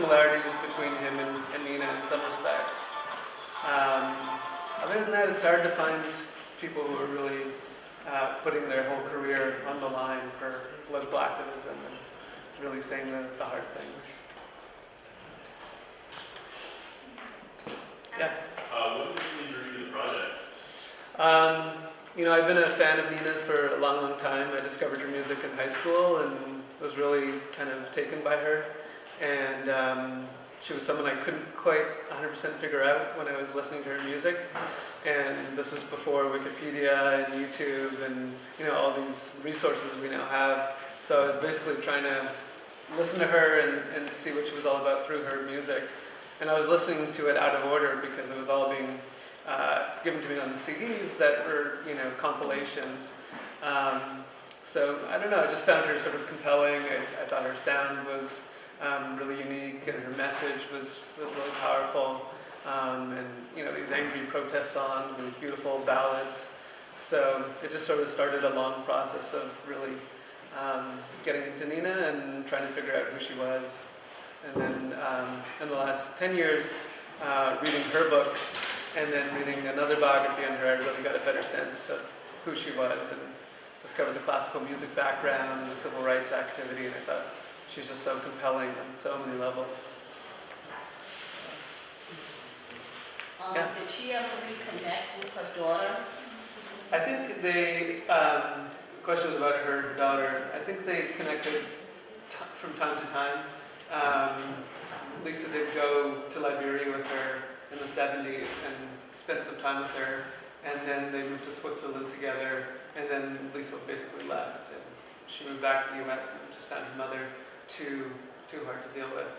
similarities between him and Nina in some respects. Other than that, it's hard to find people who are really putting their whole career on the line for political activism and really saying the hard things. Yeah? What did you drew the project? I've been a fan of Nina's for a long, long time. I discovered her music in high school and was really kind of taken by her. And she was someone I couldn't quite 100% figure out when I was listening to her music. And this was before Wikipedia and YouTube and all these resources we now have. So I was basically trying to listen to her and see what she was all about through her music. And I was listening to it out of order because it was all being given to me on CDs that were, compilations. So I don't know, I just found her sort of compelling. I thought her sound was really unique, and her message was really powerful. And these angry protest songs and these beautiful ballads. So it just sort of started a long process of really getting into Nina and trying to figure out who she was. And then in the last 10 years, reading her book and then reading another biography on her, I really got a better sense of who she was and discovered the classical music background and the civil rights activity, and I thought she's just so compelling on so many levels. Did she ever reconnect with her daughter? I think the question was about her daughter. I think they connected from time to time. Lisa did go to Liberia with her in the 70s and spent some time with her, and then they moved to Switzerland together, and then Lisa basically left, and she moved back to the US and just found her mother too hard to deal with.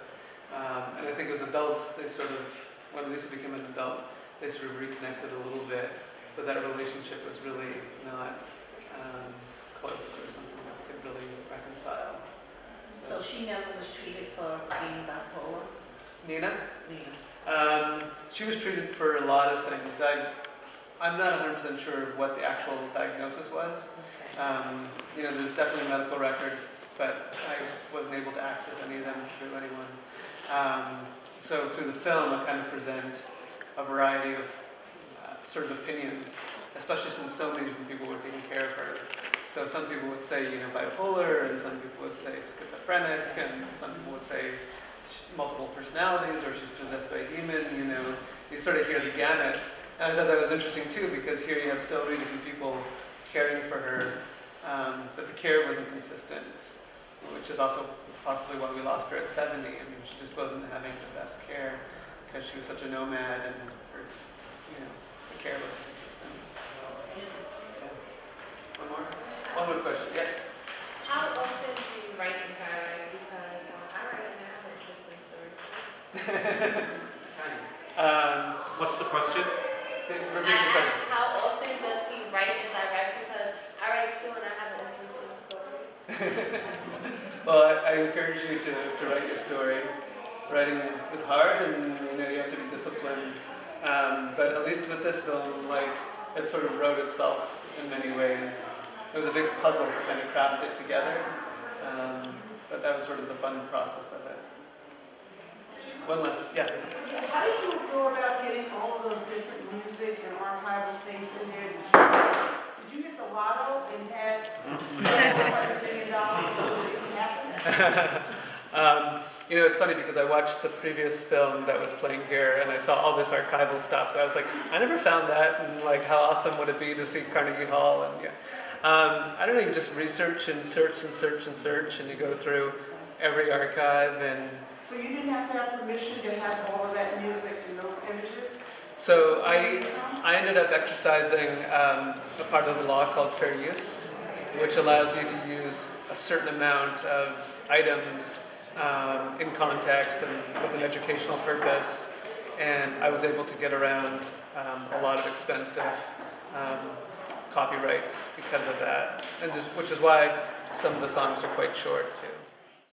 And I think as adults, they sort of, when Lisa became an adult, they sort of reconnected a little bit, but that relationship was really not close or something that they could really reconcile. So she never was treated for being bipolar? Nina? Nina. She was treated for a lot of things. I'm not 100% sure of what the actual diagnosis was. Okay. There's definitely medical records, but I wasn't able to access any of them through anyone. So through the film, I kind of present a variety of sort of opinions, especially since so many different people were taking care of her. So some people would say, bipolar, and some people would say schizophrenic, and some people would say multiple personalities, or she's possessed by a demon, You sort of hear the gamut. And I thought that was interesting too, because here you have so many different people caring for her, but the care wasn't consistent, which is also possibly why we lost her at 70. I mean, she just wasn't having the best care, because she was such a nomad, and her, the care wasn't consistent. Yeah. One more question, yes? How often do you write and diary? Because I write an hour just in surgery. What's the question? Repeat I your question. asked how often does he write and direct? Because I write too and I have an intimacy story. Well, I encourage you to write your story. Writing is hard, and you have to be disciplined. But at least with this film, it sort of wrote itself in many ways. It was a big puzzle to kind of craft it together, but that was sort of the fun process of it. One last, yeah. How did you go about getting all of those different music and archival things in there? Did you get the lotto and had $700 million so that it could happen? It's funny because I watched the previous film that was playing here, and I saw all this archival stuff. And I was like, I never found that, and how awesome would it be to see Carnegie Hall? And I don't know. You just research and search and search and search, and you go through every archive. And So you didn't have to have permission to have all of that music and those images? so I ended up exercising a part of the law called fair use, which allows you to use a certain amount of items in context and with an educational purpose, and I was able to get around a lot of expensive copyrights because of that, and which is why some of the songs are quite short too.